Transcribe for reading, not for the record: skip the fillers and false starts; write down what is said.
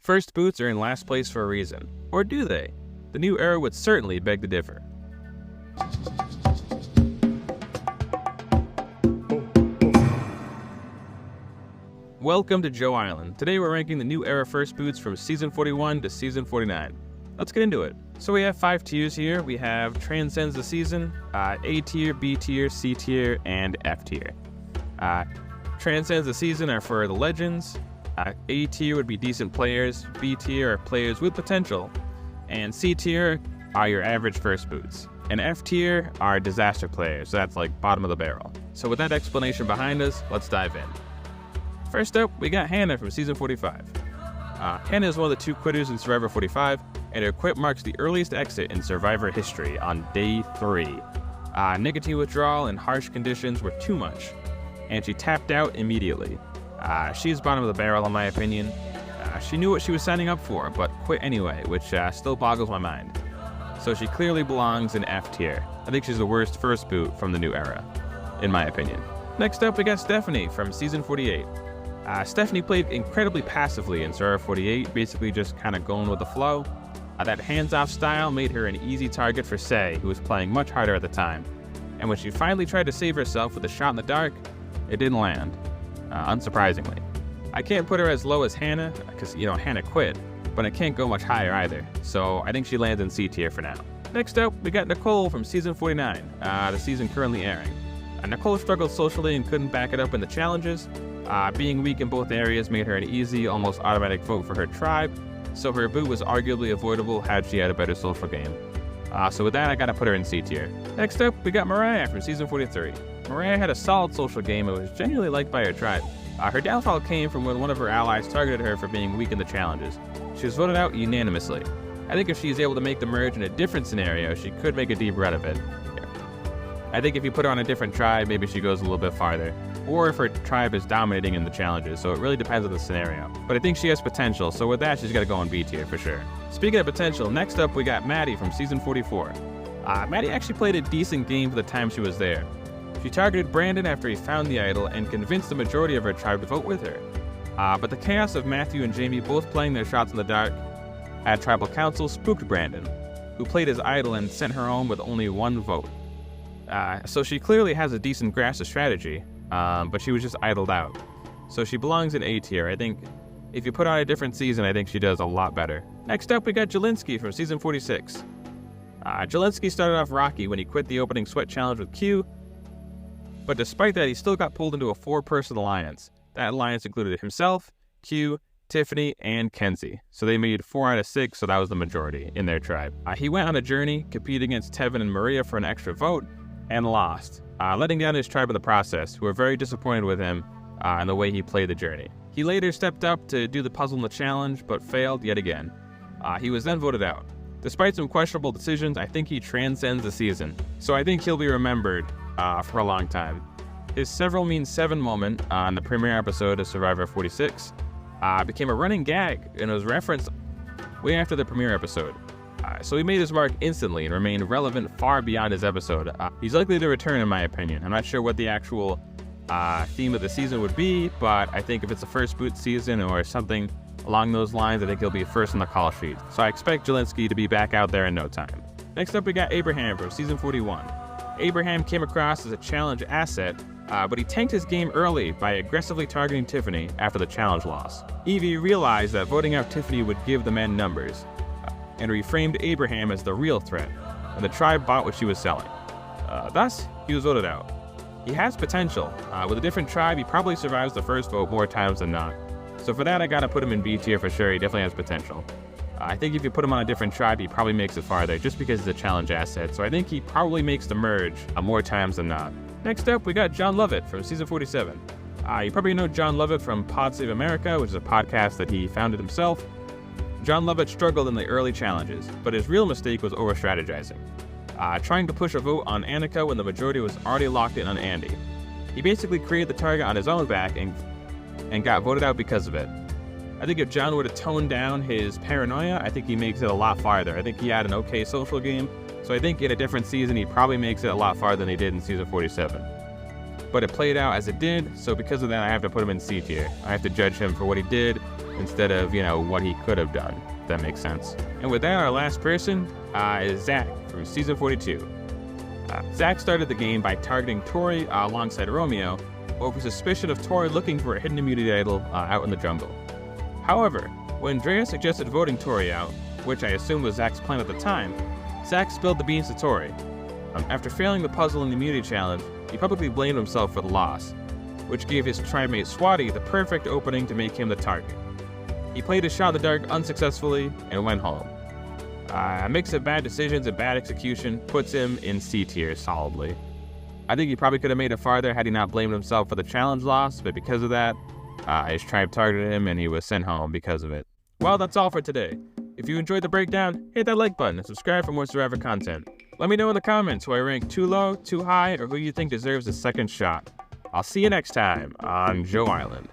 First boots are in last place for a reason. Or do they? The new era would certainly beg to differ. Welcome to Joe Island. Today we're ranking the new era first boots from Season 41 to Season 49. Let's get into it. So we have 5 tiers here. We have Transcends the Season, A tier, B tier, C tier, and F tier. Transcends the Season are for the legends. A tier would be decent players, B tier are players with potential, and C tier are your average first boots. And F tier are disaster players, so that's like bottom of the barrel. So with that explanation behind us, let's dive in. First up, we got Hannah from Season 45. Hannah is one of the 2 quitters in Survivor 45, and her quit marks the earliest exit in Survivor history on day 3. Nicotine withdrawal and harsh conditions were too much, and she tapped out immediately. She's bottom of the barrel in my opinion. She knew what she was signing up for, but quit anyway, which still boggles my mind. So she clearly belongs in F tier. I think she's the worst first boot from the new era, in my opinion. Next up, we got Stephanie from Season 48. Stephanie played incredibly passively in Survivor 48, basically just kind of going with the flow. That hands-off style made her an easy target for Say, who was playing much harder at the time. And when she finally tried to save herself with a shot in the dark, it didn't land, unsurprisingly. I can't put her as low as Hannah, because, Hannah quit, but I can't go much higher either, so I think she lands in C tier for now. Next up, we got Nicole from Season 49, the season currently airing. Nicole struggled socially and couldn't back it up in the challenges. Being weak in both areas made her an easy, almost automatic vote for her tribe, so her boot was arguably avoidable had she had a better social game. So with that, I gotta put her in C tier. Next up, we got Morriah from Season 43. Morriah had a solid social game and was genuinely liked by her tribe. Her downfall came from when one of her allies targeted her for being weak in the challenges. She was voted out unanimously. I think if she's able to make the merge in a different scenario, she could make a deep run of it. I think if you put her on a different tribe, maybe she goes a little bit farther. Or if her tribe is dominating in the challenges, so it really depends on the scenario. But I think she has potential, so with that, she's got to go in B tier for sure. Speaking of potential, next up we got Maddy from Season 44. Maddy actually played a decent game for the time she was there. She targeted Brandon after he found the idol and convinced the majority of her tribe to vote with her. But the chaos of Matthew and Jamie both playing their shots in the dark at Tribal Council spooked Brandon, who played his idol and sent her home with only 1 vote. So she clearly has a decent grasp of strategy, but she was just idled out. So she belongs in A tier. I think if you put on a different season, I think she does a lot better. Next up, we got Jelinksy from Season 46. Jelinksy started off rocky when he quit the opening sweat challenge with Q, but despite that, he still got pulled into a 4-person alliance. That alliance included himself, Q, Tiffany, and Kenzie. So they made 4 out of 6, so that was the majority in their tribe. He went on a journey, competed against Tevin and Morriah for an extra vote, and lost, letting down his tribe in the process, who were very disappointed with him and the way he played the journey. He later stepped up to do the puzzle in the challenge, but failed yet again. He was then voted out. Despite some questionable decisions, I think he transcends the season, so I think he'll be remembered for a long time. His several means 7 moment on the premiere episode of Survivor 46 became a running gag and was referenced way after the premiere episode. So he made his mark instantly and remained relevant far beyond his episode. He's likely to return in my opinion. I'm not sure what the actual theme of the season would be, but I think if it's a first boot season or something along those lines, I think he'll be first on the call sheet. So I expect Jelinksy to be back out there in no time. Next up, we got Abraham from Season 41. Abraham came across as a challenge asset, but he tanked his game early by aggressively targeting Tiffany after the challenge loss. Evie realized that voting out Tiffany would give the men numbers, and reframed Abraham as the real threat, and the tribe bought what she was selling. Thus, he was voted out. He has potential. With a different tribe, he probably survives the first vote more times than not. So for that, I gotta put him in B tier for sure. He definitely has potential. I think if you put him on a different tribe, he probably makes it farther, just because he's a challenge asset. So I think he probably makes the merge more times than not. Next up, we got John Lovett from Season 47. You probably know John Lovett from Pod Save America, which is a podcast that he founded himself. John Lovett struggled in the early challenges, but his real mistake was over-strategizing. Trying to push a vote on Annika when the majority was already locked in on Andy. He basically created the target on his own back and got voted out because of it. I think if John would have toned down his paranoia, I think he makes it a lot farther. I think he had an okay social game, so I think in a different season he probably makes it a lot farther than he did in Season 47. but it played out as it did, so because of that, I have to put him in C tier. I have to judge him for what he did instead of, what he could have done, if that makes sense. And with that, our last person is Zach from Season 42. Zach started the game by targeting Tori alongside Romeo over suspicion of Tori looking for a hidden immunity idol out in the jungle. However, when Drea suggested voting Tori out, which I assume was Zach's plan at the time, Zach spilled the beans to Tori. After failing the puzzle in the immunity challenge, he publicly blamed himself for the loss, which gave his tribe mate Swati the perfect opening to make him the target. He played his shot in the dark unsuccessfully and went home. A mix of bad decisions and bad execution puts him in C tier solidly. I think he probably could have made it farther had he not blamed himself for the challenge loss, but because of that, his tribe targeted him and he was sent home because of it. Well, that's all for today. If you enjoyed the breakdown, hit that like button and subscribe for more Survivor content. Let me know in the comments who I rank too low, too high, or who you think deserves a second shot. I'll see you next time on Joe Island.